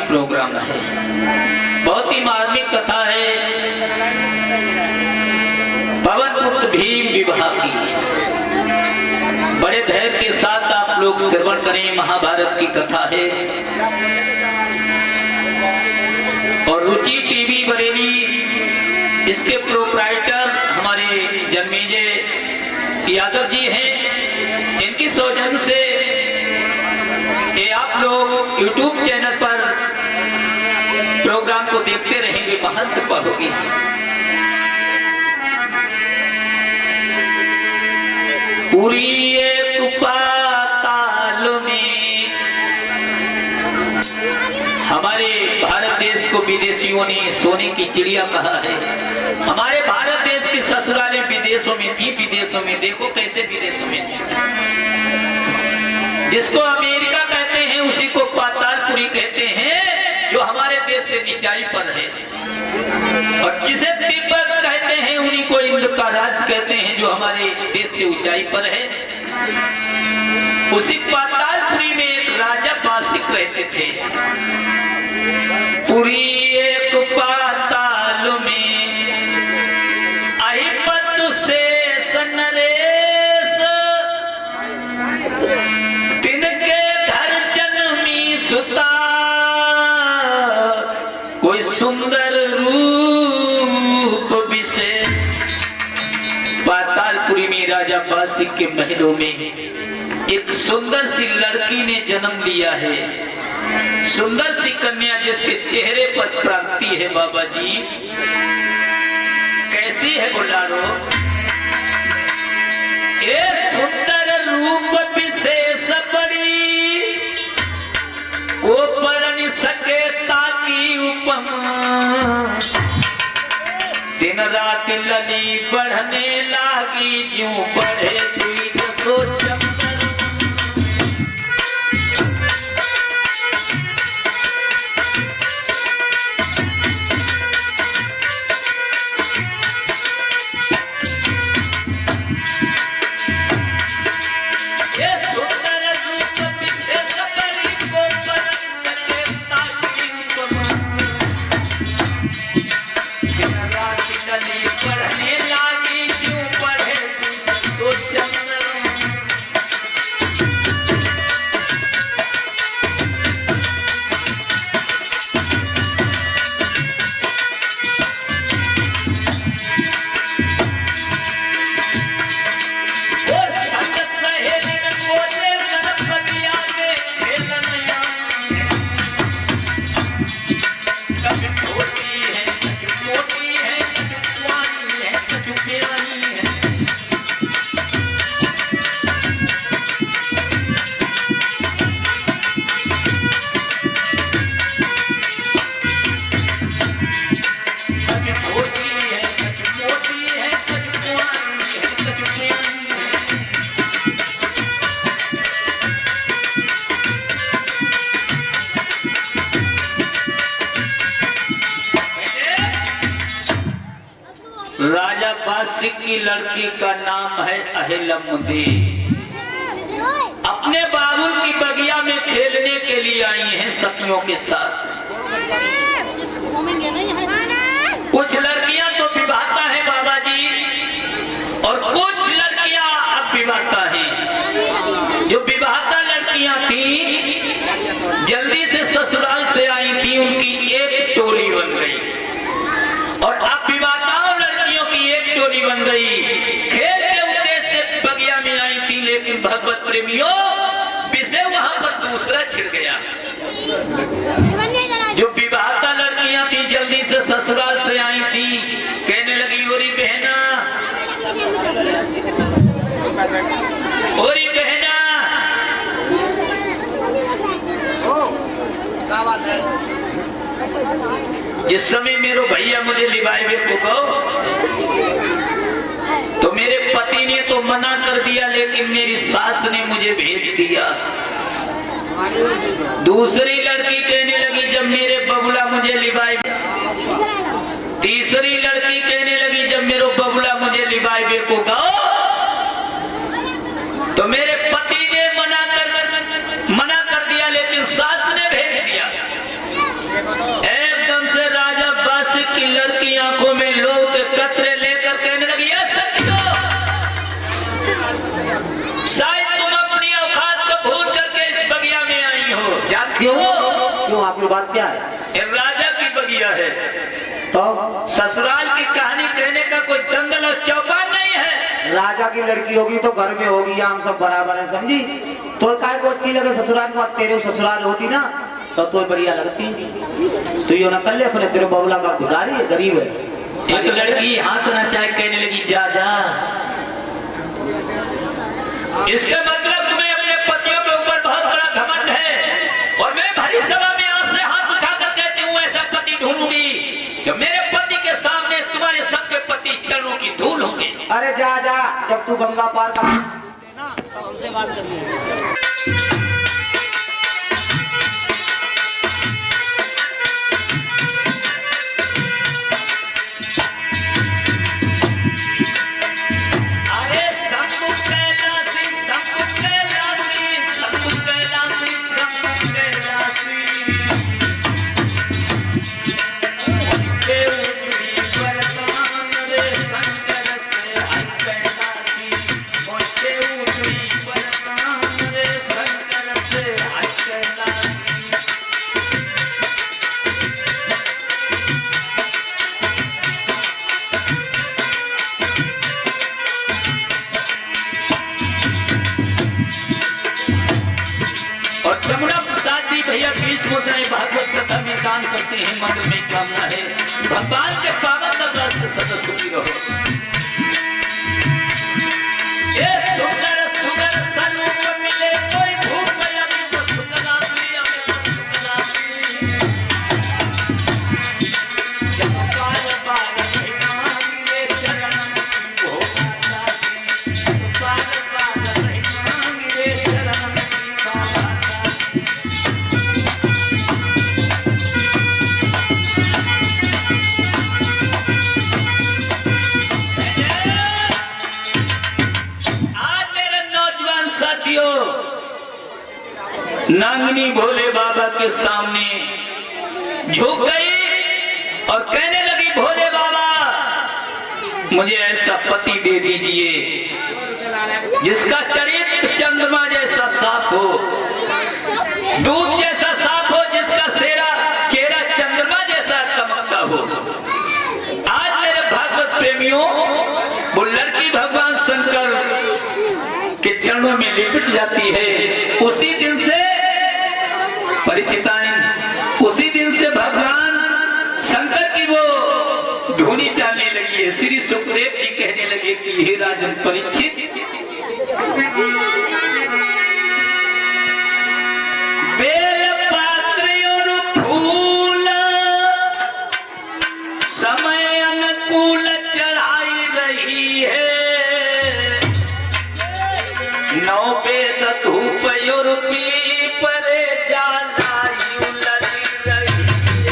Programme है। बहुत ही मार्मिक कथा है पवन पुत्र भीम विवाह की। बड़े धैर्य के साथ आप लोग श्रवण करें। महाभारत की कथा है और रुचि टीवी बरेली इसके प्रोप्राइटर हमारे जन्मेजय यादव जी हैं। इनकी सौजन्य से ये आप लोग YouTube चैनल पर प्रोग्राम को देखते रहेंगे। महान कृपा होगी। पूरी एक पाताल में हमारे भारत देश को विदेशियों ने सोने की चिड़िया कहा है। हमारे भारत देश की ससुरालें विदेशों में थी। विदेशों में देखो कैसे विदेशों में थी। जिसको अमेरिका कहते हैं उसी को पातालपुरी कहते हैं, जो हमारे देश से निचाई पर है। और जिसे तिब्बत कहते हैं उन्हीं को इंद्र का राज कहते हैं, जो हमारे देश से ऊंचाई पर है। उसी पातालपुरी में एक राजा बासिक रहते थे। पूरी एक पाताल में अहिपत से सनरेश, तिनके घर जन्मी सुता, कोई सुंदर रूप विशेष। पातालपुरी में राजा बासिक के महलों में एक सुंदर सी लड़की ने जन्म लिया है। सुंदर सी कन्या जिसके चेहरे पर प्राप्ति है। बाबा जी कैसी है बुलारो? ये सुंदर रूप विशेष बड़ी, वो पढ़ सके ताकि उपमा। दिन रात लली बढ़ने लागी, ज्यों बढ़े तुई तो सोच। राजा बासिक की लड़की का नाम है अहिलमुदी। अपने बाबुल की बगिया में खेलने के लिए आई हैं सखियों के साथ। कुछ लड़कियां तो विवाहता है बाबा जी, और कुछ लड़कियां अब विवाहता हैं। जो विवाहता लड़कियां थी जल्दी से ससुराल से आई थी, उनकी एक टोली बन गई। और अब विवाहताओं लड़कियों की एक टोली बन गई। खेल के उद्देश्य से बगिया में आई थी, लेकिन भगवत प्रेमियों विषय वहां पर दूसरा छिड़ गया। जो विवाहता लड़कियां थी जल्दी से ससुराल से आई थी, कहने लगी ओरी बहना, ओरी बहना, जिस समय मेरे भैया मुझे लिवाए को कहो, तो मेरे पति ने तो मना कर दिया, लेकिन मेरी सास ने मुझे भेज दिया। दूसरी लड़की कहने लगी जब मेरे बबुला मुझे लिवाए। तीसरी लड़की कहने लगी जब मेरे बबुला मुझे लिवाए को कहो, तो मेरे पति ने मना कर दिया, लेकिन सास ने भेज दिया। एकदम से राजा बस की लड़की आंखों में लोग के कतरे लेकर कहने लगी, सखियो, शायद तुम अपनी औकात को भूल करके इस बगिया में आई हो। जानती हो क्यों? आपकी बात क्या है? ये राजा की बगिया है, तो ससुराल की कहानी कहने का कोई दंगल और चौपाल नहीं है। राजा की लड़की होगी तो घर में होगी, हम सब बराबर है, समझी? तो काय को अच्छी लगे ससुराल में, तेरे ससुराल होती ना तो बढ़िया लगती। तो ये ना कर ले अपने, तेरे बबुला का भिखारी है, गरीब है। एक लड़की हाथ ना चाहे कहने लगी, जा जा। इसका मतलब तुम्हें अपने पतियों के ऊपर बहुत बड़ा घमंड है, और मैं भरी सभा में आज से हाथ उठाकर कहती हूँ, ऐसा पति ढूंढूंगी कि मेरे पति के सामने तुम्हारे सबके पति चरणों की धूल होंगे। अरे जा जा, जब तू गंगा पार कर ना तो हमसे बात करिए। भागवत कथा में दान करते हैं, मंत्र में कामना है भगवान के पावन दरबार से सदा सुखी रहो। ये सुंदर सुंदर स्वरूप मिले कोई भूख या तो सुंदरासी हमें सुंदरासी जब बार बार मांगे चरण की भोगाता बार बार मांगे चरण की भोगाता। नांगनी भोले बाबा के सामने झुक गई और कहने लगी, भोले बाबा मुझे ऐसा पति दे दीजिए जिसका चरित्र चंद्रमा जैसा साफ हो, दूध जैसा साफ हो, जिसका चेहरा चंद्रमा जैसा चमकता हो। आज मेरे भागवत प्रेमियों, वो लड़की भगवान शंकर के चरणों में लिपट जाती है। उसी दिन से परिचिताएं, उसी दिन से भगवान शंकर की वो धुनी डालने लगी है। श्री सुखदेव जी कहने लगे कि हे राजन परीक्षित, बेल पात्र और फूल समय अनुकूल चढ़ाई रही है, नौ वेद धूप और पर जाना लगी रही है।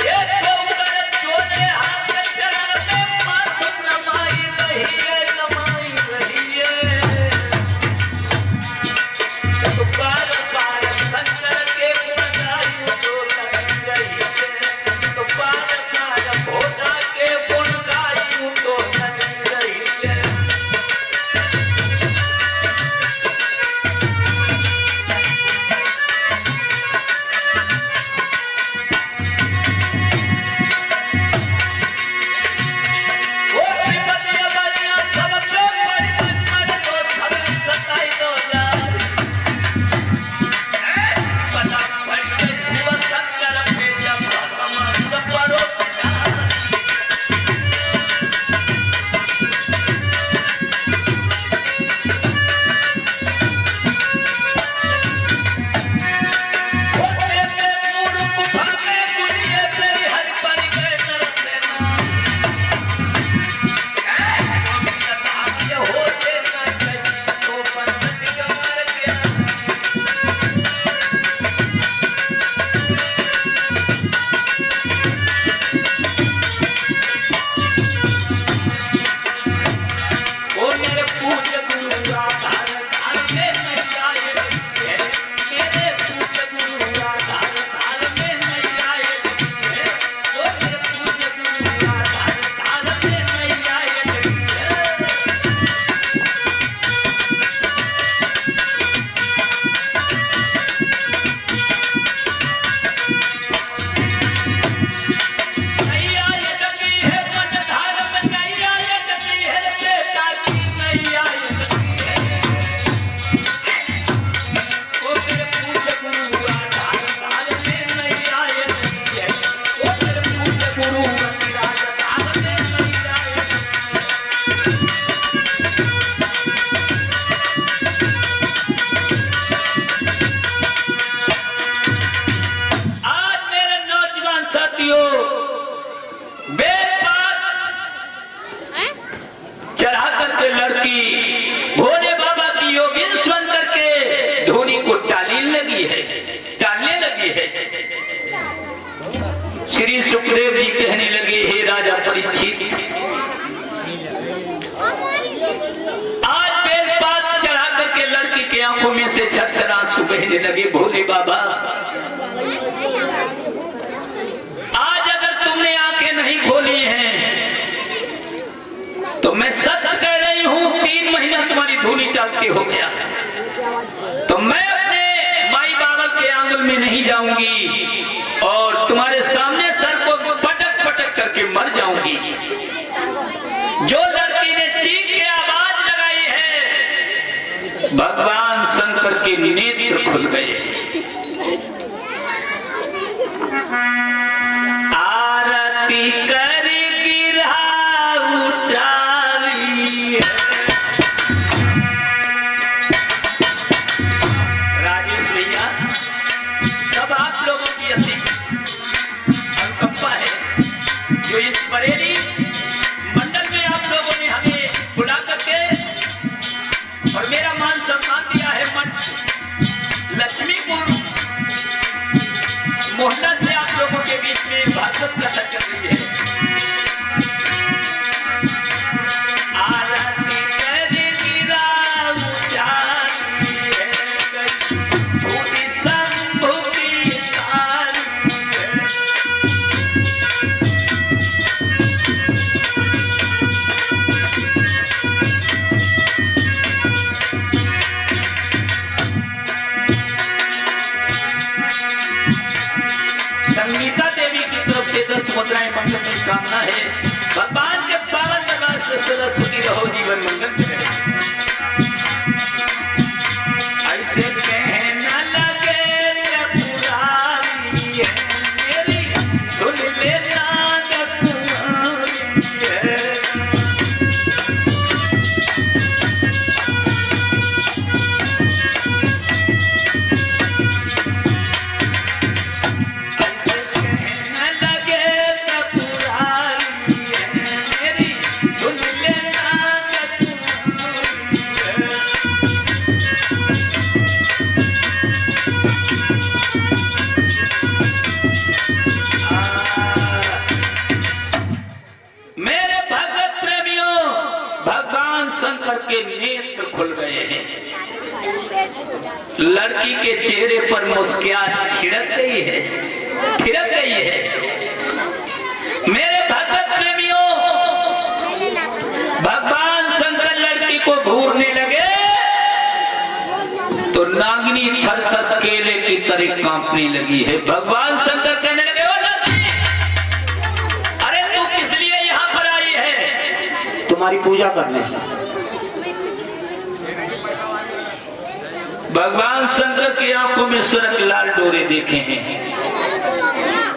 ये तो चोले हाथ चढ़ाते माथ नमाई रही है, नमाई रही है। तो बार बार श्री सुखदेव जी कहने लगे, हे राजा परीक्षित, आज बेलपात चढ़ा करके लड़की के आंखों में से झरझर आंसू बहने लगे। भोले बाबा, आज अगर तुमने आंखें नहीं खोली हैं तो मैं सत्य कह रही हूं, 3 महीना तुम्हारी धूली टालते हो गया तो मैं अपने माई बाबा के आंगन में नहीं जाऊंगी और तुम्हारे सामने सर को पटक पटक करके मर जाऊंगी। जो लड़की ने चीख के आवाज लगाई है, भगवान शंकर के नेत्र खुल गए। आरती कर गिरा उचारी, राजेश भैया, सब आप लोगों की ऐसी अनुकंपा है जो इस बरेली मंडल में आप लोगों ने हमें बुला करके और मेरा मान सम्मान दिया है। लक्ष्मीपुर मोहल्ला से आप लोगों के बीच में भागवत कथा चल रही है। आरती कर गिरा उचारी है, झूठी शंभु की तारी है। संगीता देवी की तरफ से 10 मुद्राएं मंगल की कामना है। भगवान के पावन दरबार से सदा सुखी रहो, जीवन मंगल में रहे। ऐसे कहना लगे पुरानी है मेरी, सुन लेना पुरानी है। मेरे भगवत प्रेमियों, भगवान शंकर के नेत्र खुल गए हैं। लड़की के चेहरे पर मुस्कुराहट छिड़क गई है, फिरक गई है। मेरे भगवत प्रेमियों, भगवान शंकर लड़की को घूरने लगे तो नागिनी थर-थर केले की तरह कांपने लगी है। भगवान शंकर कहने लगे, ओ लड़की, अरे तू किस लिए यहाँ पर आई है? तुम्हारी पूजा करने। भगवान शंकर की आंखों में सुरख लाल डोरे देखे हैं,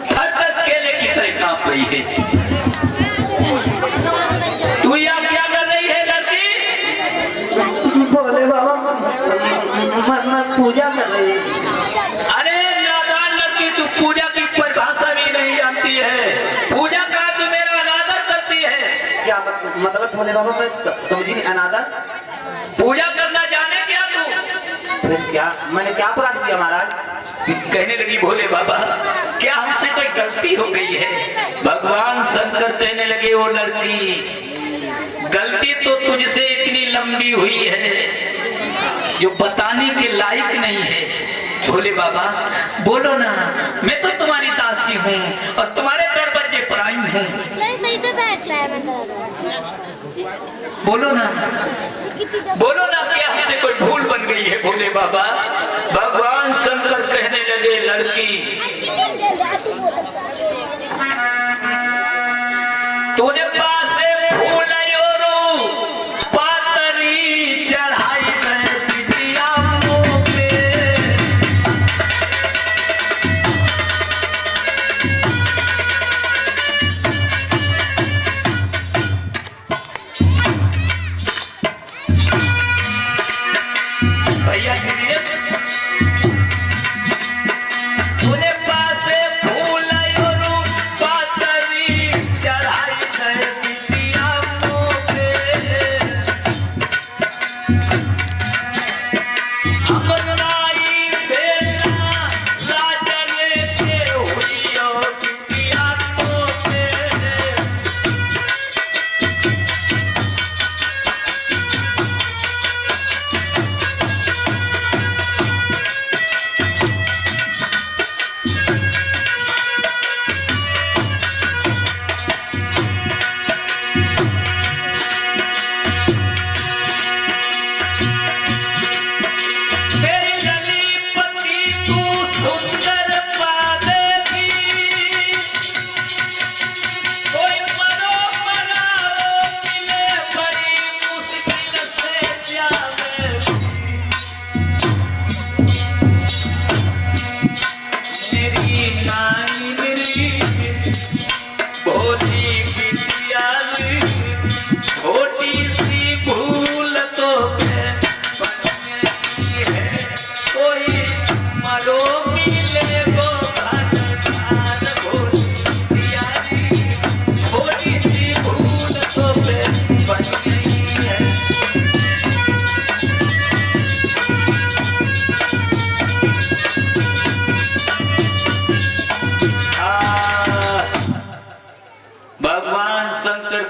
थर-थर केले की तरह कांप रही है। तू यहाँ क्या कर रही है लड़की? भोले बाबा, मैं पूजा कर रही हूँ। अरे नादान लड़की, तू पूजा की परिभाषा भी नहीं जानती है। पूजा का तू मेरा अनादर करती है। क्या मतलब भोले बाबा, मैं समझी नहीं। अनादर पूजा करना जाने क्या तू? फिर क्या मैंने क्या अपराध किया महाराज? कहने लगी, भोले बाबा, क्या हमसे कोई गलती हो गई है? भगवान शंकर कहने लगे, ओ लड़की, गलती तो तुझसे इतनी लंबी हुई है जो बताने के लायक नहीं है। भोले बाबा बोलो ना, मैं तो तुम्हारी दासी हूँ और तुम्हारे दरवाजे पर आई हूँ। सही से बैठता है मतलब। बोलो ना, बोलो ना, क्या हमसे कोई भूल बन गई है? भोले बाबा, भगवान शंकर कहने लगे, लड़की, तूने पास से फूल पातरी चढ़ाई मैं बिटिया मुँह पे। भैया दिनेश, तूने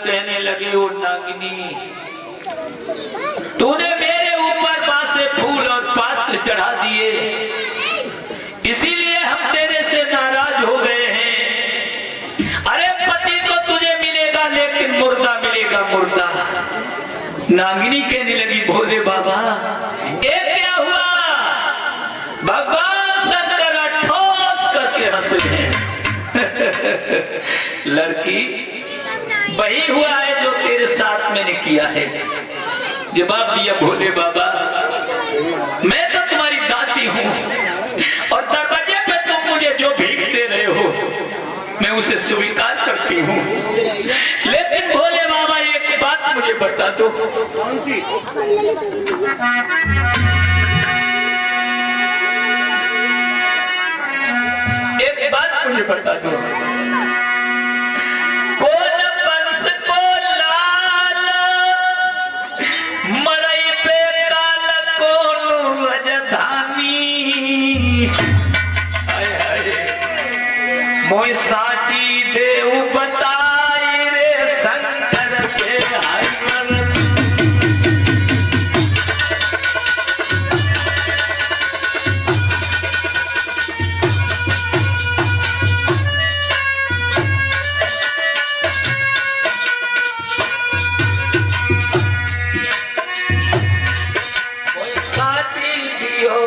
कहने लगे, वो नागिनी तूने मेरे ऊपर बासे फूल और पात्र चढ़ा दिए, इसीलिए हम तेरे से नाराज हो गए हैं। अरे पति तो तुझे मिलेगा लेकिन मुर्दा मिलेगा मुर्दा। नागिनी कहने लगी, भोले बाबा ये क्या हुआ? भगवान शंकर ठोस करके हंस रहे हैं। लड़की वही हुआ है जो तेरे साथ मैंने किया है। जवाब दिया भोले बाबा, मैं तो तुम्हारी दासी हूँ और दरवाजे पे तुम मुझे जो भीख दे रहे हो मैं उसे स्वीकार करती हूँ, लेकिन भोले बाबा एक बात मुझे बता दो। कौन सी? एक बात मुझे बता दो, कौन बंस को लाल मरई पे काल कौन वजधानी, हाय हाय मोय साची देव बताई रे शंकर से हाय मर।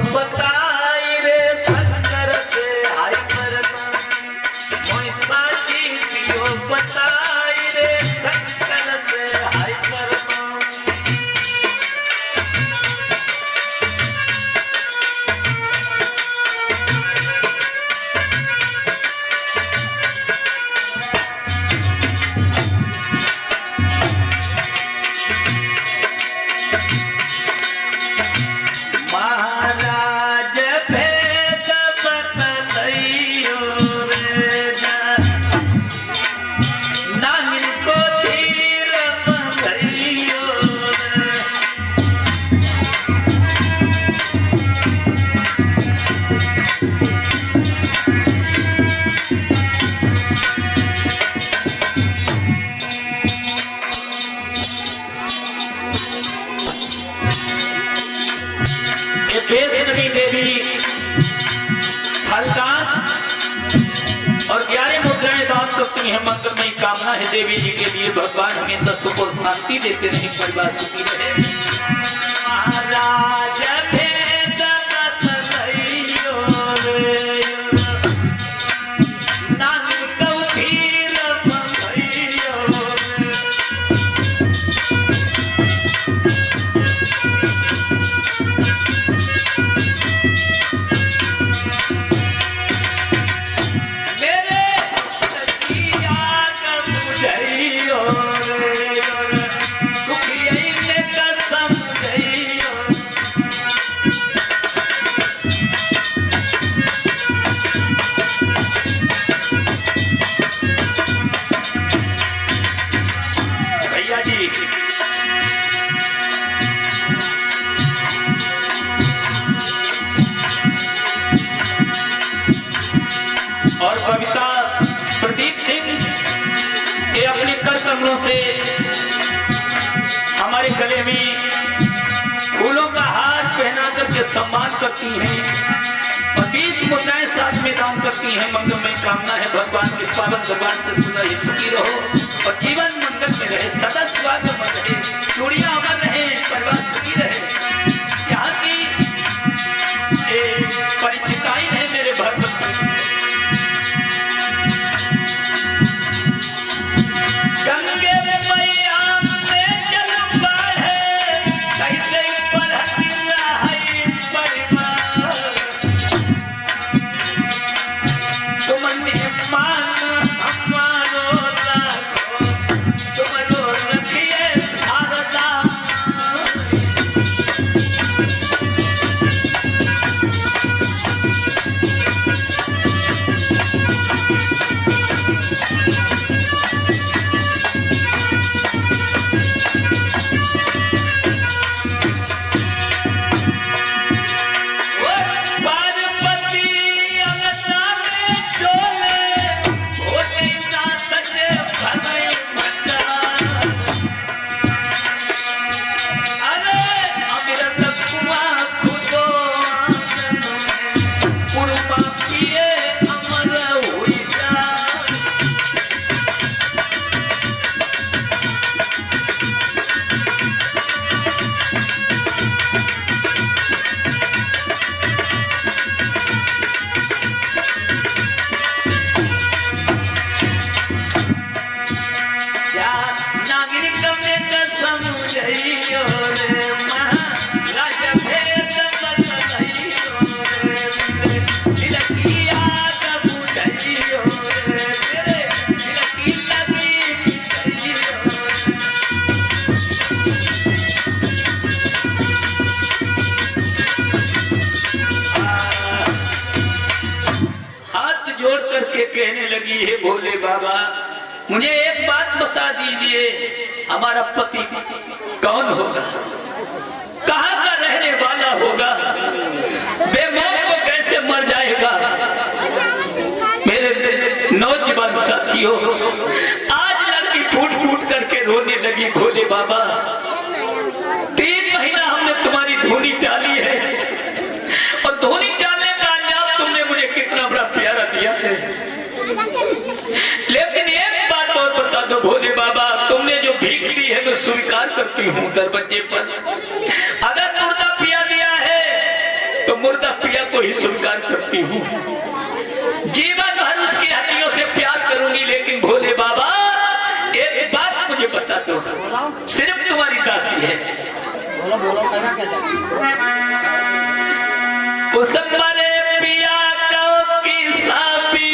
बताई रे शंकर से हाय मरना, मोय साची दियो बताई रे शंकर से हाय मरना। महाराज भेद बतलइयो रे नागिन को तीर बंधइयो रे। वैष्णवी देवी हल्का और 11 मुद्राएं दान करती हैं। मंगलमयी कामना है देवी जी के लिए, भगवान हमेशा सुख और शांति देते रहे, परिवार सुखी रहे। महाराज भेद बतलइयो रे नागिन को तीर बंधइयो रे। भैया जी और कविता प्रदीप सिंह ये अपने कर कमलों से हमारे गले में फूलों का हार पहना करके सम्मान करती हैं और 20 मुद्राएं साथ में दान करती हैं। मंगलमय कामना है भगवान के पावन दरबार से सुना ही सुखी रहो और जीवन मंगल में रहे, सदा स्वागत में रहे, चूड़ियां अमर रहे, परिवार सुखी रहे। यहाँ की परिचिताई है मेरे भगवत गंगे मैया में चल बढ़े कैसे बढ़ती है परिवार, तुमने मान हमारो लाख भोले बाबा मुझे एक बात बता दीजिए, हमारा पति कौन होगा, कहाँ का रहने वाला होगा, बेमौत को कैसे मर जाएगा। मेरे नौजवान साथियों, आज लड़की फूट फूट करके रोने लगी। भोले बाबा 3 महीना हमने तुम्हारी धूनी डाली है और धूनी डालने का अंजाम तुमने मुझे कितना बड़ा प्यारा दिया है, लेकिन एक बात और बता दो भोले बाबा, तुमने जो भीख दी है मैं स्वीकार करती हूँ दरवाजे पर। अगर मुर्दा पिया दिया है तो मुर्दा पिया को ही स्वीकार करती हूँ, जीवन भर उसकी हड्डियों से प्यार करूंगी। लेकिन भोले बाबा एक बात मुझे बता दो, सिर्फ तुम्हारी दासी है, उस मरे पिया को किसा भी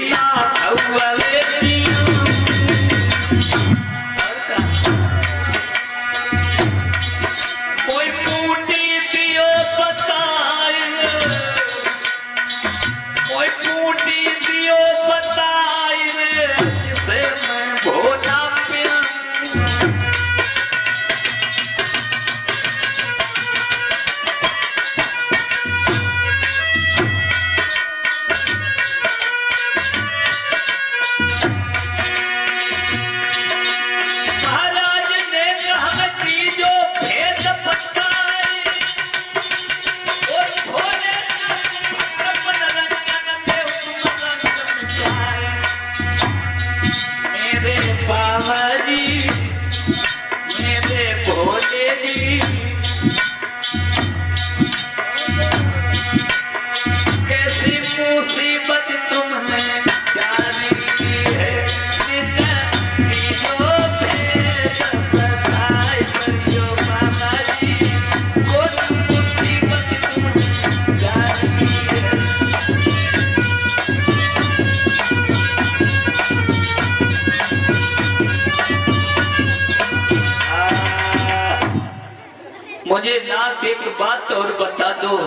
ना खवले थी। कोई पूटी दियो बताए, कोई पूटी दियो बताए, जिसे मैं भोला पिया। महाराज ने कहा कि जो भेद बताए, वो भोले मेरे बाबा जी, मेरे भोले जी, कैसी मुसीबत तुमने जानी है, जो भेद बताए करियो बाबा जी, कोई मुसीबत तुमने जानी है। मुझे नाथ एक बात और बता दो,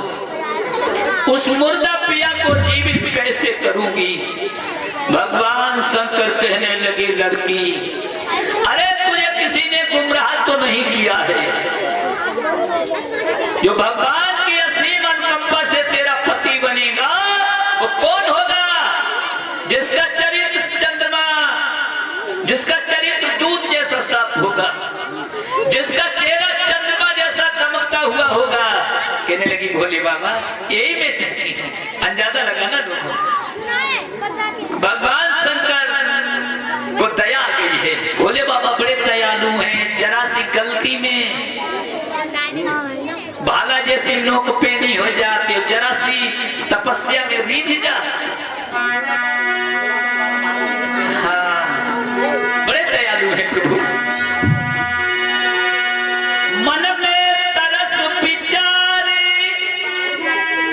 उस मुर्दा पिया को जीवित कैसे करूंगी। भगवान शंकर कहने लगे लड़की, अरे तुझे किसी ने गुमराह तो नहीं किया है, जो भगवान की असीम अनुकंपा से तेरा पति बनेगा वो कौन होगा, जिसका चरित्र चंद्रमा, जिसका चरित्र दूध जैसा साफ होगा, जिसका चेहरा चंद्रमा जैसा दमकता हुआ होगा। कहने लगी भोले बाबा यही मैं चाहती हूँ, अंदाजा लगाना लोगों। भगवान शंकर को दया आ गई है, भोले बाबा बड़े दयालु हैं, जरा सी गलती में भाला जैसी नोक पे नहीं हो जाते, जरा सी तपस्या में रीझ जा। हाँ, बड़े दयालु हैं प्रभु। मन में तरस विचारे,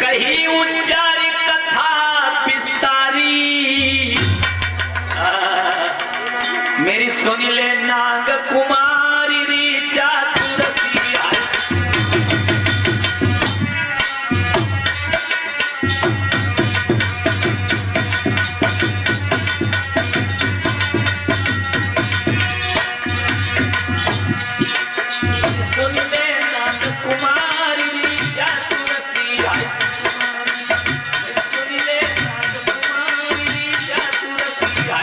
कहीं उच्चारी कथा विस्तारी, मेरी सुन ले नाग कुमारी रीचा तुलसी। सुन ले नाग कुमारी रीचा तुलसी, सुन ले नाग कुमारी रीचा तुलसी।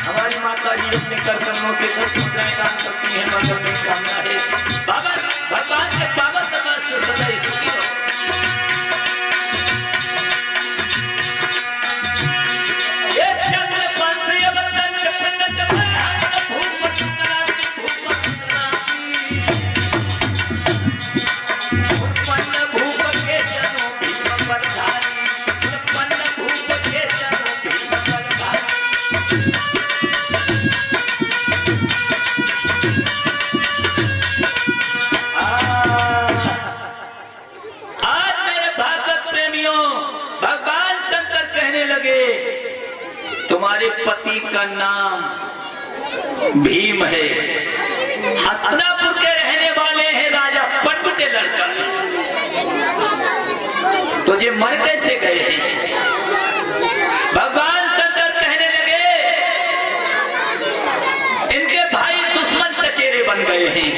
हमारी माता जी अपने करकर्मों से 10 मुद्राएं दान करती हैं, मंगल में कामना है। बाबा भगवान के पावन समाज से सदा स्तुति हो। ये चंद्र पंथ अवतन चपन जपन भूप चंद्रासी, उत्पन्न भूप के जनों भीम बरधारी, उत्पन्न भूप के जनों भीम बरधारी। आज मेरे भागवत प्रेमियों, भगवान शंकर कहने लगे तुम्हारे पति का का नाम भीम है। हस्तिनापुर के रहने वाले हैं, राजा पंडु के लड़का है। तो ये मर कैसे गए हैं? भगवान शंकर कहने लगे इनके भाई दुश्मन चचेरे बन गए हैं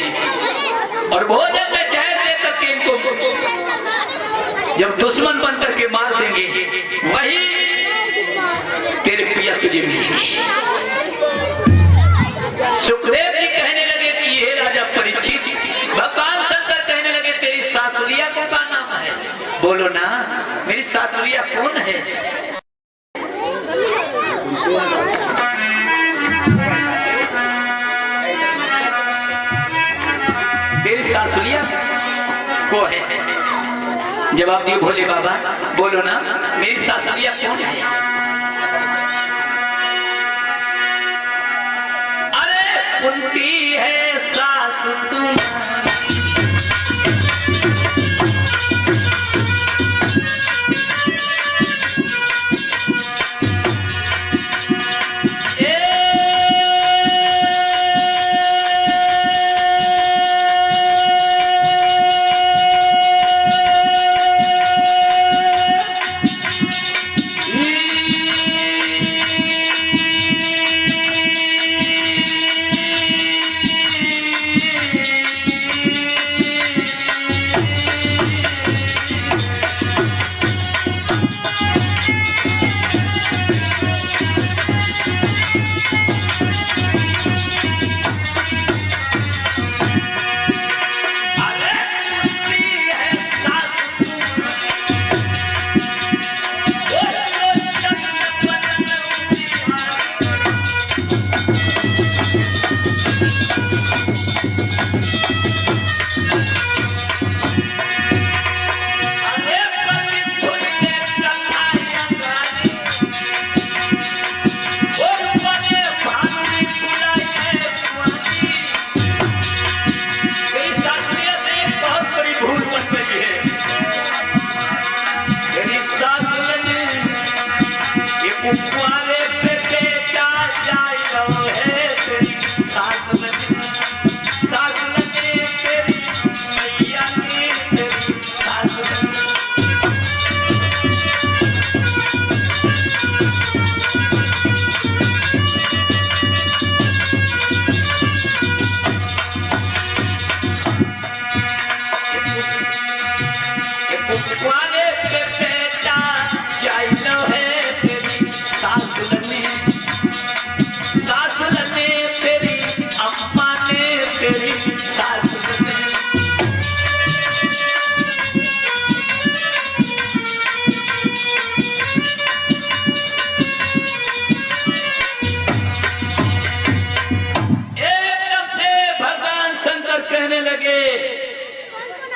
और भोजन में जहर देकर के इनको जब दुश्मन बन करके मार देंगे वही तेरे प्रिया तुझे मिलेगी। सुखदेव जी कहने लगे कि ये राजा परीक्षित। भगवान शंकर कहने लगे तेरी सासुरिया को क्या नाम है? बोलो ना, मेरी सासुरिया कौन है? तेरी सासुरिया को है? जवाब दिए भोले बाबा, बोलो ना, मेरी सासुरिया कौन है? अरे कुंती है सास तुम्हारी,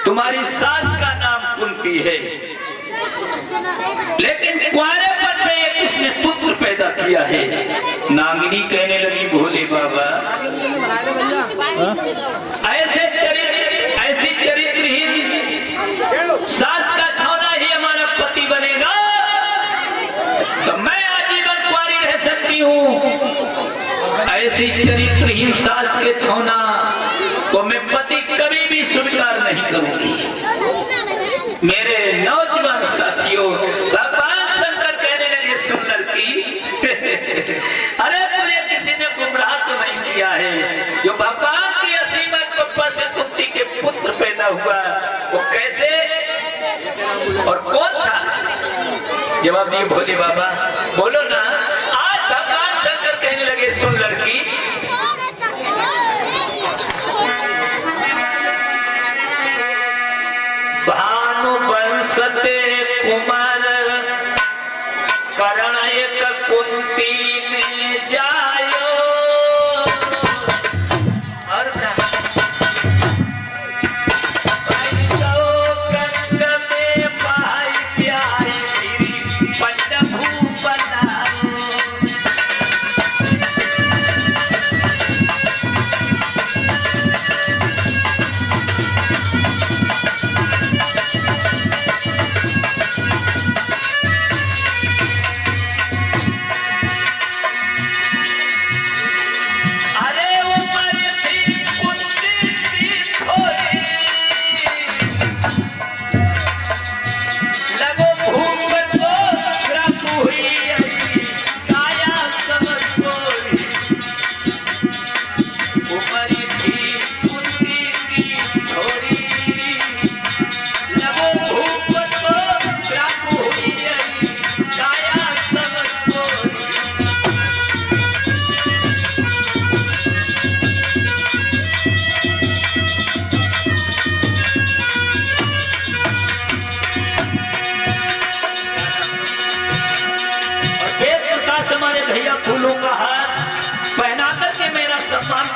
तुम्हारी सास का नाम कुंती है, लेकिन कुंवारेपन में एक उसने पुत्र पैदा किया है। नागिनी कहने लगी भोले बाबा ऐसी चरित्रहीन सास का छौना ही हमारा पति बनेगा तो मैं आजीवन कुंवारी रह सकती हूँ। ऐसी चरित्रहीन सास के छौना को मैं पति कभी भी स्वीकार नहीं करूंगी। मेरे नौजवान साथियों, भगवान शंकर कहने लगे सुंदर की अरे तुझे किसी ने गुमराह तो नहीं किया है। जो भगवान की असीमत कृपा से कुंती के पुत्र पैदा हुआ वो कैसे और कौन था? जवाब दिए भोले बाबा, बोलो ना। आज भगवान शंकर कहने लगे सुन लड़की, भानुवंशते कुमार करण एक कुंती में जायो।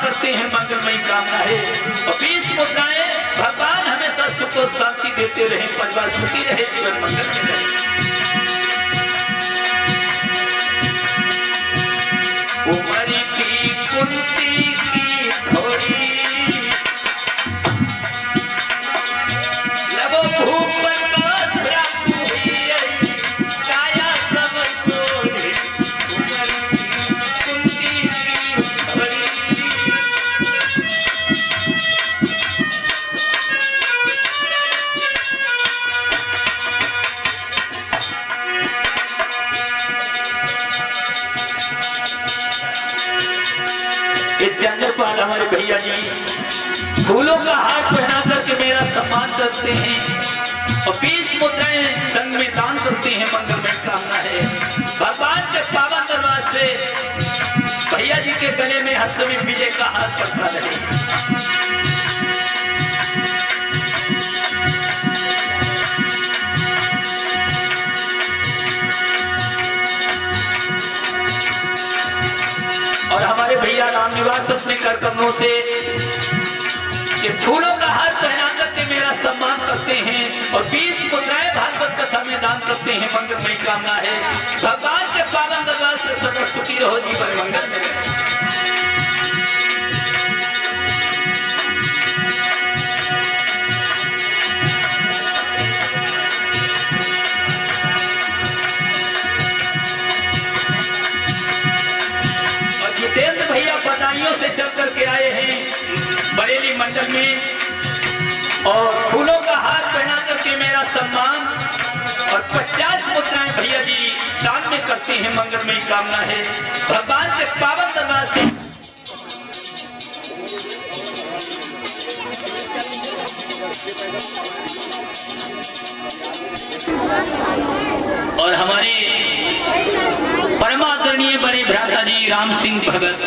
करते हैं मंगलमयी कामना है। और 20 मुद्राएं भगवान हमेशा सुख और शांति देते रहे, परिवार सुखी रहे, जीवन मंगल में रहे। उमर की कुंती की थोड़ी लगो भूख चंद्रपाल हमारे भैया जी फूलों का हार पहना करके मेरा सम्मान करते हैं और 20 मुद्राएं संग में दान करते हैं, मंगलमय कामना है। भगवान के पावन दरबार से भैया जी के गले में हर समय विजय का हार पड़ता रहे। और हमारे भैया राम निवास अपने कर कमलों से ये फूलों का हार पहना करके मेरा सम्मान करते हैं और 20 मुद्राएं भागवत कथा में दान करते हैं, मंगलमयी कामना है। भगवान के पावन दरबार से सदा सुखी रहो, जीवन मंगल में रहे। भैया बधाइयों से चल करके आए हैं बरेली मंडल में और फूलों का हार पहना करके मेरा सम्मान और 50 मुद्राएं भैया जी दान में करते हैं, मंगलमयी कामना है। भगवान के पावन दरबार से और हमारे परमादरणीय बड़े भ्राता जी राम सिंह भगत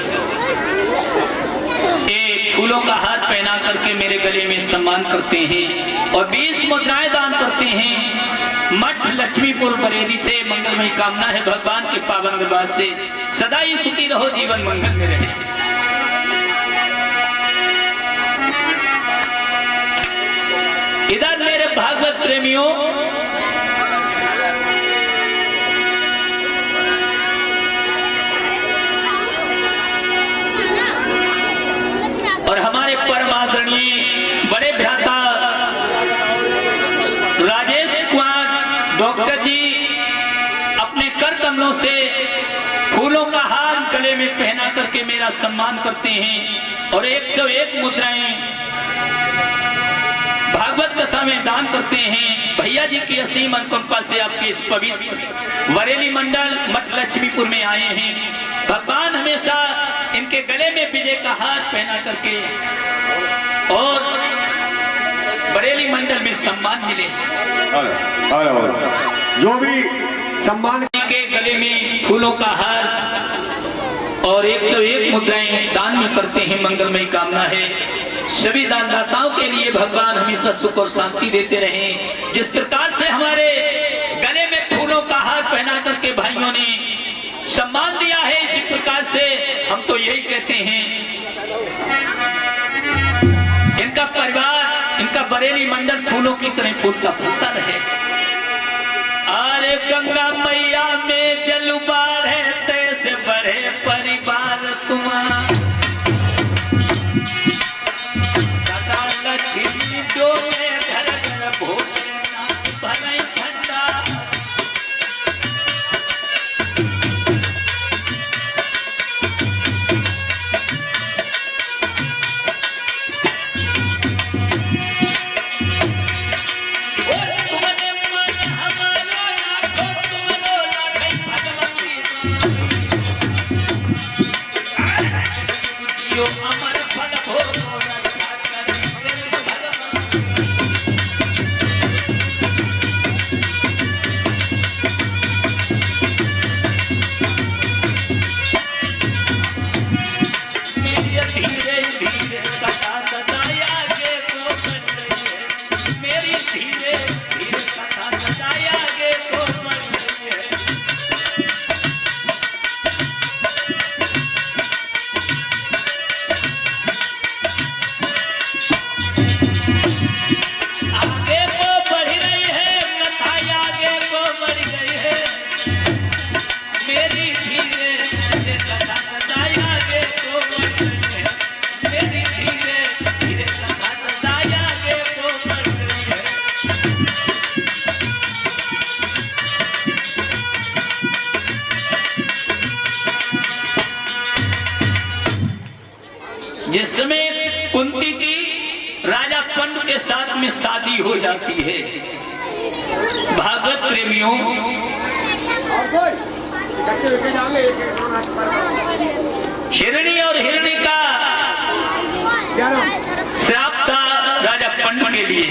ये फूलों का हार पहना करके मेरे गले में सम्मान करते हैं और 20 मुद्राएं दान करते हैं मठ लक्ष्मीपुर बरेली से, मंगलमयी कामना है। भगवान के पावन दरबार से सदा ही सुखी रहो, जीवन मंगल में रहे। इधर मेरे भागवत प्रेमियों और हमारे परम आदरणीय बड़े भ्राता राजेश कुमार डॉक्टर जी अपने कर कमलों से फूलों का हार गले में पहना करके मेरा सम्मान करते हैं और 101 मुद्राएं भागवत कथा में दान करते हैं। भैया जी की असीम अनुकंपा से आपके इस पवित्र बरेली मंडल मठ लक्ष्मीपुर में आए हैं। भगवान हमेशा इनके गले में विजय का हार पहना करके और बरेली मंडल में सम्मान मिले। जो भी सम्मान के गले में फूलों का हार और 101 मुद्राएं दान में करते हैं, मंगलमयी कामना है। सभी दानदाताओं के लिए भगवान हमेशा सुख और शांति देते रहें। जिस प्रकार से हमारे गले में फूलों का हार पहना करके भाइयों ने सम्मान दिया है, इसी प्रकार से हम तो यही कहते हैं इनका परिवार, इनका बरेली मंडल फूलों की तरह फूलता फूलता रहे। अरे गंगा मैया में जल बाढ़े तैसे बढ़े परिवार तुम्हारा, सदा लक्ष्मी जो घर घर भोले भले ठंडा। जिसमें कुंती की राजा पंड के साथ में शादी हो जाती है। भागवत प्रेमियों, हिरणी और हिरणी का श्राप था राजा पंड के लिए।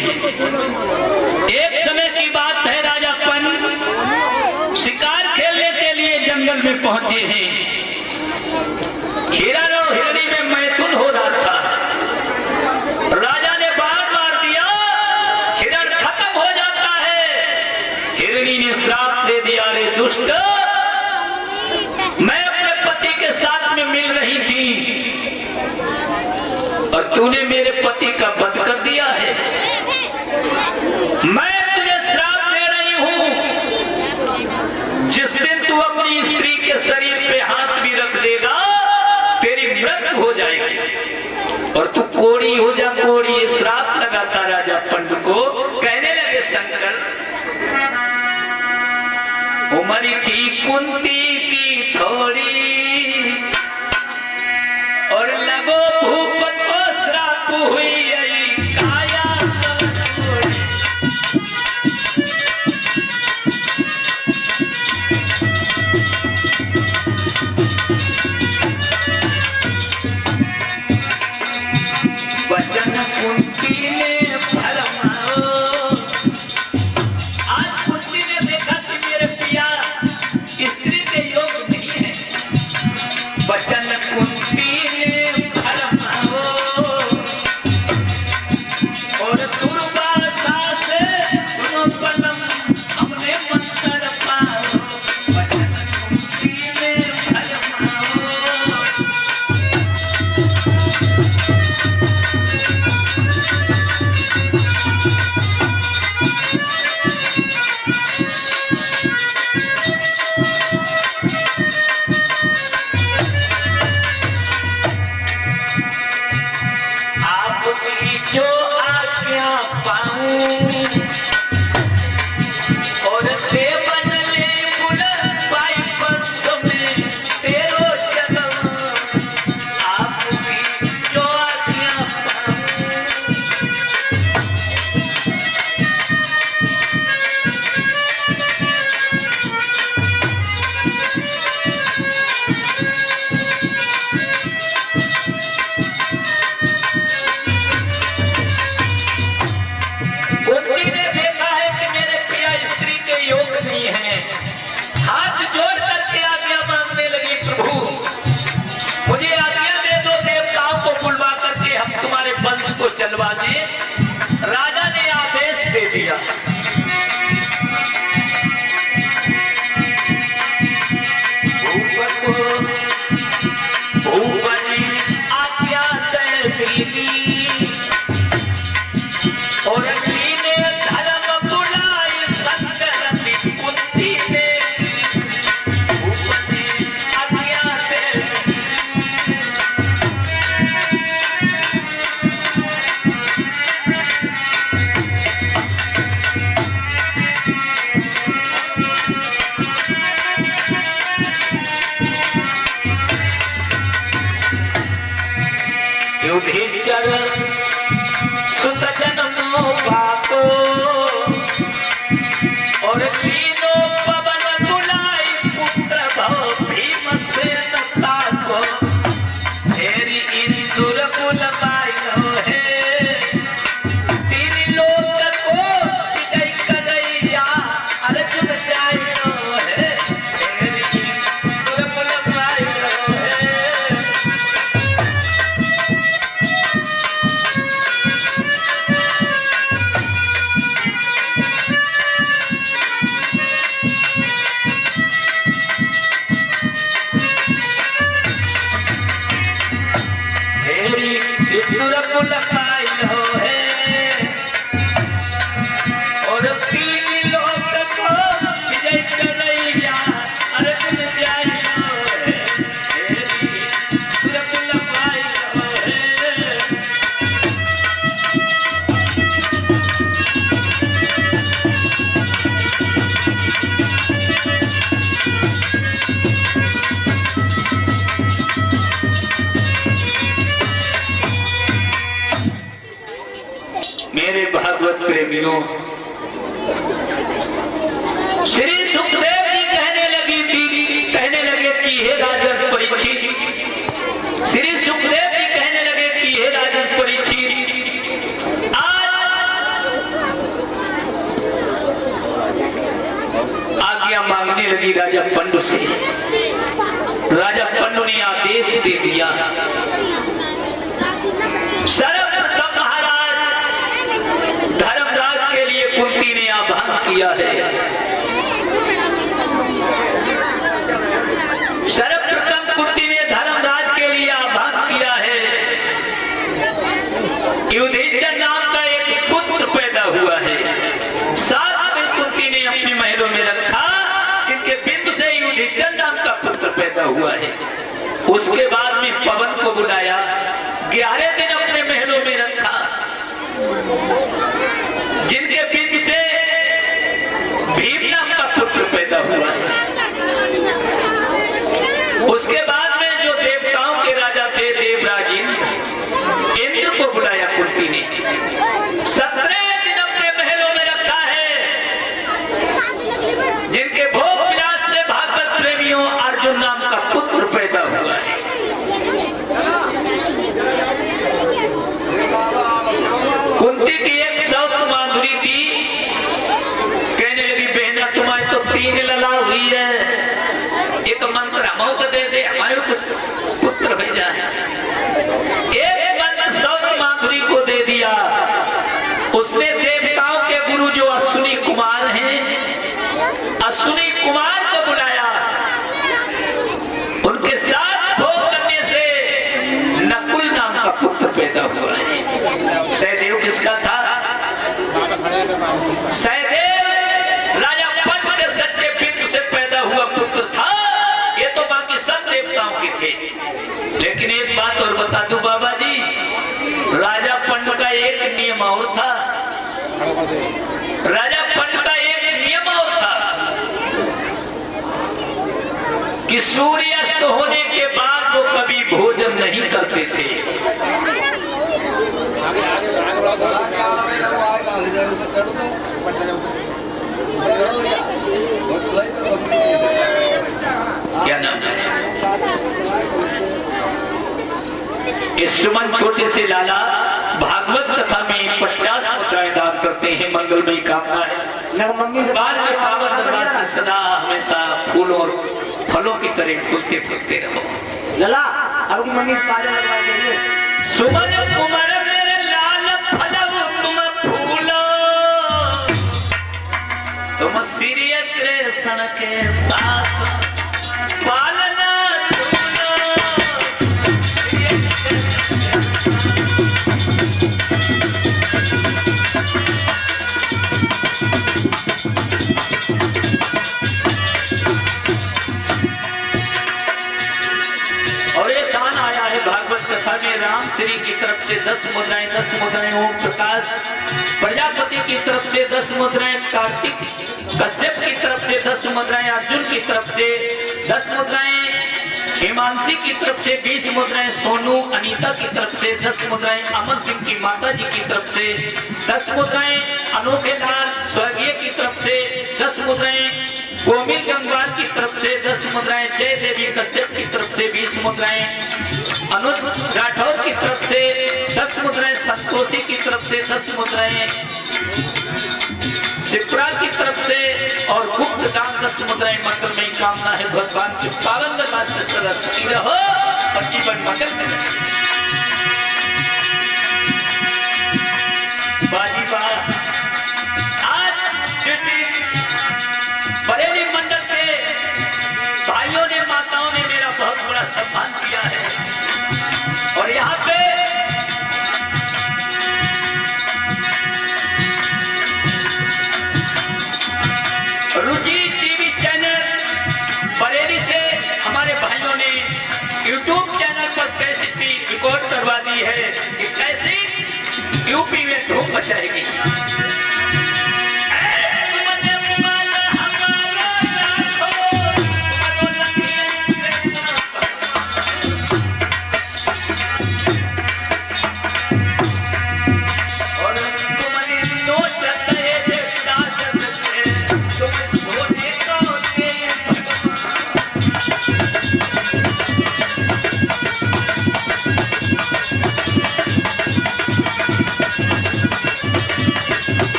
एक समय की बात है, राजा पंड शिकार खेलने के लिए जंगल में पहुंचे हैं। हिरण और हिरणी में मैथुन हो रहा था। राजा ने बाण मार दिया, हिरण खत्म हो जाता है। हिरणी ने श्राप दे दिया, रे दुष्ट, मैं अपने पति के साथ में मिल रही थी और तूने मेरे पति का वध कर दिया है। मैं तुझे श्राप दे रही हूं, जिस दिन तू अपनी स्त्री के शरीर पे हाथ भी रख देगा तेरी मृत्यु हो जाएगी और तू कोड़ी हो जा, कोड़ी। ये श्राप लगाता राजा पंड को। कहने लगे शंकर, उमर थी कुंती की थोड़ी और लगो भूपत को श्राप हुई काया थोड़ी। वचन कुंती ने भरमाओ। आज कुंती ने देखा कि मेरे पिया स्त्री के योग नहीं है। वचन कुंती ने भरमाओ और दुर्वासा से सुनो पलम हमने मंत्र पाओ। वचन कुंती ने भरमाओ। आपकी जो आज्ञा पाऊं और सेवन ले बुलंद पाई बंसों में तेरो जन्म। आपकी जो आज्ञा पाऊं कुंती ने देखा है कि मेरे पिया स्त्री के योग नहीं है। हाथ जोड़ करके आज्ञा मांगने लगी, प्रभु मुझे आज्ञा दे दो, देवताओं को बुलवा करके हम तुम्हारे वंश को चलवा दें। राजा ने आदेश दे दिया। भूपत ने आज्ञा दे दी और ने धर्म बुलाई शंकर की कुंती ने। भूपत ने आज्ञा दे दी। युधिष्ठिर सुत जन्मो बाको और तीनों पवन बुलाई पुत्र भव भीमसेन ताको। तेरी इंदुर कुल बायो है, तीन लोक को विजय करैया अर्जुन जायो है। तेरी इंदुर कुल बायो है। कुल पायो है और तीन लोक को विजय करैया अर्जुन जायो है। कुल पायो है। मेरे भागवत प्रेमियों, श्री सुखदेव जी कहने लगे कि हे राजन परीक्षित, श्री सुखदेव जी कहने लगे कि हे राजन परीक्षित, आज्ञा मांगने लगी राजा पंडु से। राजा पंडु ने आदेश दे दिया, सर्वप्रथम महाराज धर्मराज के लिए कुंती ने आह्वान किया है। सर्वप्रथम कुंती ने धर्मराज के लिए आह्वान किया है कि युधिष्ठिर नाम का एक पुत्र पैदा हुआ है। साथ में कुंती ने अपने महलों में रखा, जिनके बिंदु से युधिष्ठिर नाम का पुत्र पैदा हुआ है। उसके बाद में पवन को बुलाया, 11 दिन अपने महलों में रखा, जिनके बिंदु से भीम नाम का पुत्र पैदा हुआ है। उसके बाद में जो देवताओं के राजा थे देवराज इंद्र को बुलाया कुंती ने, 17 दिन अपने महलों में रखा है, जिनके भोग विलास से भागवत प्रेमियों अर्जुन नाम का पुत्र पैदा हुआ है। कुंती की एक सौत माधुरी थी, कहने लगी बहना तुम्हारी तो 3 लला हुई है, एक मंत्र हमको तो दे दे, हमारे कुछ पुत्र हो जाए। एक मंत्र सौत माधुरी को दे दिया। उसने देवताओं के गुरु जो अश्विनी कुमार हैं, अश्विनी कुमार को बुलाया। उनके साथ भोग करने से नकुल नाम का पुत्र पैदा हुआ है। सहदेव किसका था? सहदेव राजा पंड के सच्चे पितृ से पैदा हुआ पुत्र था। ये तो बाकी सब देवताओं के थे, लेकिन एक बात और बता दूं बाबा जी, राजा पंड का एक नियम और था। राजा पंड का एक नियम और था कि सूर्यास्त होने के बाद वो कभी भोजन नहीं करते थे। क्या नाम है? इस सुमन छोटे से लाला भागवत कथा में 50 मुद्राएं दान करते हैं। मंगलमयी कामना है बाद में पावन दरबार से सदा हमेशा फूलों और फलों की तरह फूलते फूलते रहो। लला अब की मम्मी से बाजा लगवा देंगे। सुमन कुमार मेरे लाल फलव तुम फूलो, तुम श्री कृष्ण के साथ पालना फूलो। और ये कान आया है भागवत कथा में, राम श्री की तरफ से 10 मुद्राएं ओम प्रकाश, प्रजापति की तरफ से 10 मुद्राएं, कार्तिक कश्यप की तरफ से 10 मुद्राएं, अर्जुन की तरफ से 10 मुद्राएं, हिमांशी की तरफ से 20 मुद्राएं, सोनू अनीता की तरफ से 10 मुद्राएं, अमर सिंह की माता जी की तरफ से 10 मुद्राएं, अनोखे लाल स्वर्गीय की तरफ से 10 मुद्राएं, कोमिल गंगवार की तरफ से 10 मुद्राएं, जय देवी कश्यप की तरफ से 20 मुद्राएं, अनुज राठौर की तरफ से 10 मुद्राएं, संतोषी की तरफ से 10 मुद्राएं, शिप्रा की तरफ से और गुप्त दान 10 मुद्राएं। मंगलमयी कामना है भगवान के पावन दरबार से सदा सुखी रहो और जीवन मंगल में रहो। बाजी बा आज बरेली मंडल के भाइयों ने माताओं ने मेरा बहुत बड़ा सम्मान किया है और यहाँ पे रुचि टीवी चैनल बरेली से हमारे भाइयों ने YouTube चैनल पर कैसेट भी रिकॉर्ड करवा दी है। ये कैसेट यूपी में धूम मचाएगी। और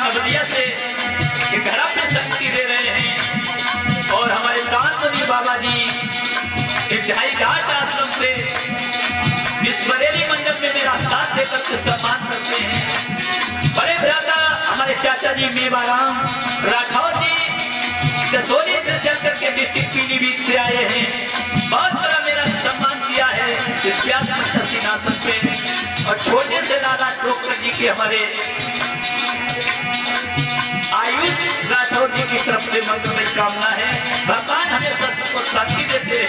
नवलिया से ये घड़ा पे शक्ति दे रहे हैं और हमारे कांतनी बाबा जी एक ढाई घाट आश्रम से इस बरेली मंडप में मेरा साथ देकर के सम्मान करते हैं। बड़े भ्राता हमारे चाचा जी मेवाराम राठौर जी कसोली से चल करके डिस्ट्रिक्ट पीलीभीत से आए हैं। बहुत बड़ा मेरा सम्मान किया है इस व्यास सिंहासन पे और छोटे से लाला टोकर जी के हमारे आयुष राठौर जी की तरफ से मंगलमय कामना है। भगवान हमें सबको साथी देते हैं।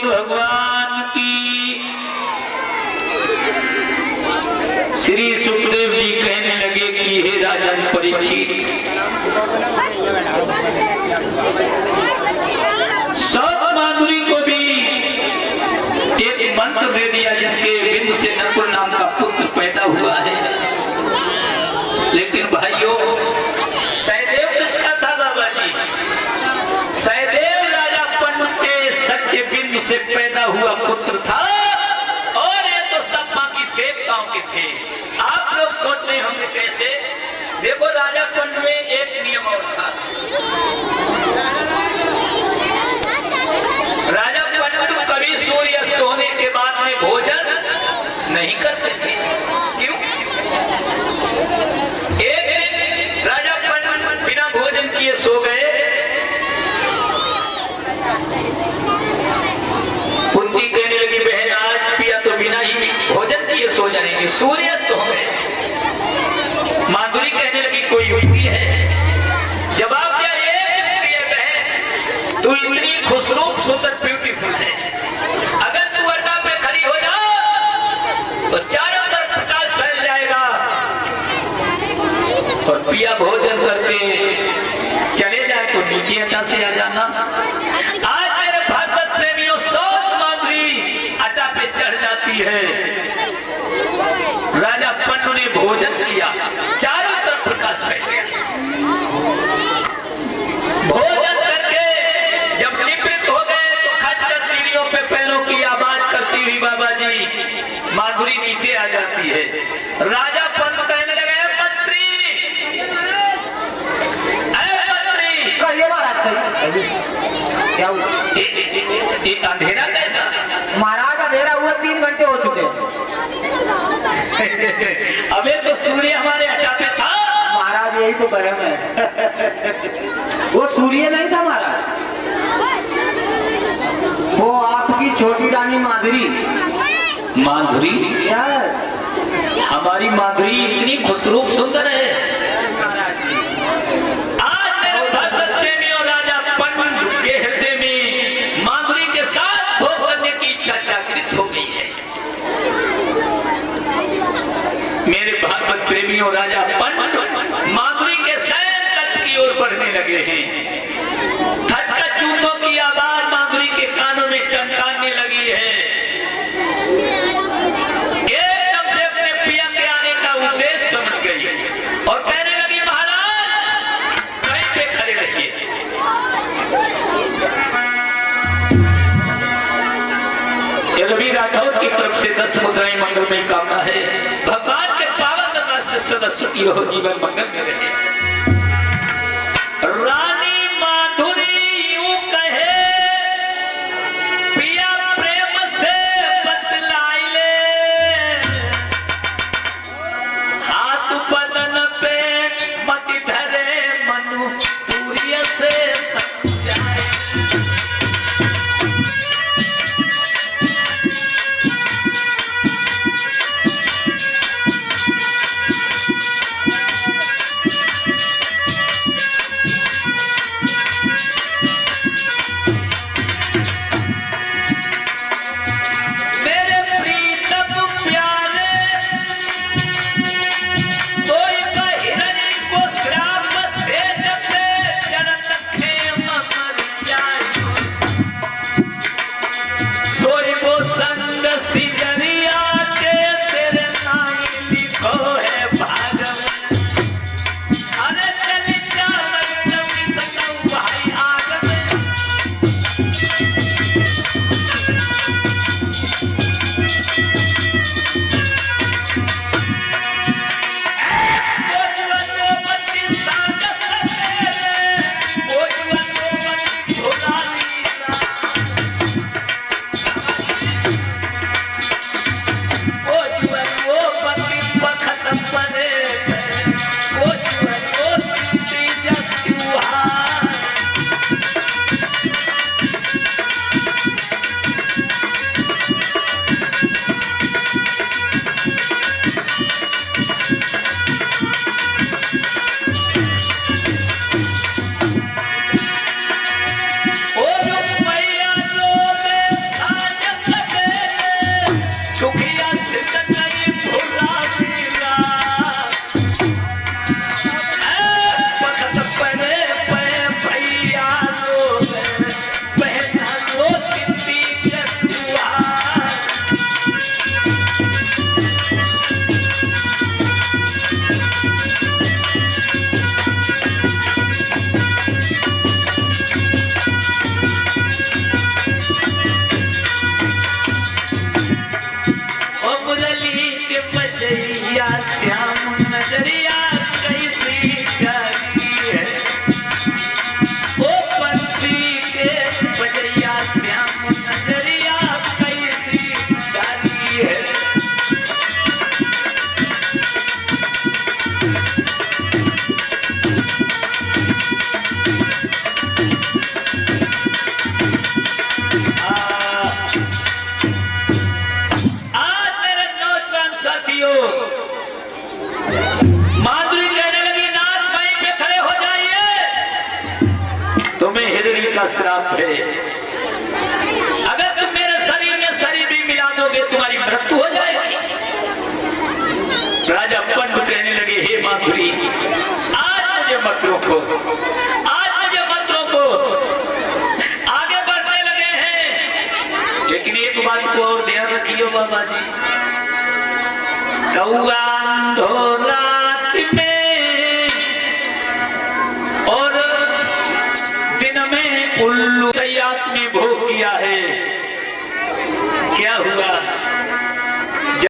भगवान की। श्री सुखदेव जी कहने लगे कि हे राजन परीक्षित, सौत माधुरी को भी एक मंत्र दे दिया जिसके बिंदु से नकुल नाम का पुत्र पैदा हुआ है। लेकिन भाइयों, सहदेव किसका था बाबा जी? सहदेव राजा पंड के सच्चे बिंदु से पैदा हुआ पुत्र था और ये तो सब मां की देवताओं के थे। आप लोग सोच रहे होंगे कैसे? देखो, राजा पंड में एक नियम और था। राजा पंड कभी सूर्यास्त होने के बाद में भोजन नहीं करते थे। क्यों? एक दिन राजा पंड बिना भोजन किए सो गए। कुंती कहने लगी, बहन आज पिया तो बिना ही भोजन किए सो जाएंगे, सूर्यास्त हो गए। माधुरी कहने लगी, कोई युक्ति है? जवाब दिया, ये प्रिय बहन, तू इतनी खुशरूप सुंदर ब्यूटीफुल है, अगर तू अड्डा पे खड़ी हो जा तो चारों तरफ प्रकाश फैल जाएगा और पिया भोजन करके चले जाए तो नीचे अड्डा से आ जाना। आज मेरे भागवत प्रेमियों, सौत माधुरी अड्डा पे चढ़ जाती है। राजा पंडु ने भोजन किया, चारों तरफ प्रकाश फैल गया। भोजन करके जब निवृत्त हो गए तो खटखट सीढ़ियों पे पैरों की आवाज करती हुई बाबा जी माधुरी नीचे आ जाती है। राजा पंडु कहने लगे, मंत्री, क्या हुआ? एक अंधेरा कैसा? महाराज अंधेरा हुआ 3 घंटे हो चुके। अबे तो सूर्य हमारे अड्डा पे था। महाराज यही तो भ्रम है, वो सूर्य नहीं था महाराज, वो आपकी छोटी रानी माधुरी। माधुरी? यस, हमारी माधुरी इतनी खुशरूप सुंदर है। आज मेरे भगवत प्रेमी और राजा पंड के हृदय में माधुरी के साथ भोग करने की इच्छा जागृत हो गई है। लगे हैं। खटखट जूतों की आवाज माधुरी के कानों में टंकाने लगी है। एकदम से अपने पिया के आने का उद्देश्य समझ गई और कहने लगी महाराज कहीं पे खड़े रहिए। रवि राठौर की तरफ से 10 मुद्राएं मंगलमय कामना है। भगवान के पावन दरबार से सदा सुखी रहो, जीवन मंगल में रहे। रानी माधुरी यूं कहे पिया प्रेम से बतलाई ले, हाथ बदन पे मत धरे मनु पूरी से समझाए। माधुरी कहने लगी नाथ वहीं पे खड़े हो जाइए, तुम्हें हिरणी का श्राप है। अगर तुम मेरे शरीर में शरीर भी मिला दोगे तुम्हारी मृत्यु हो जाएगी। राजा पंड कहने लगे हे माधुरी आज मुझे मत रोको, आज मुझे मत रोको। आगे बढ़ने लगे हैं, लेकिन एक बात को और ध्यान रखियो बाबा जी, कौआ रात में और दिन में उल्लू सयात में भोग किया है।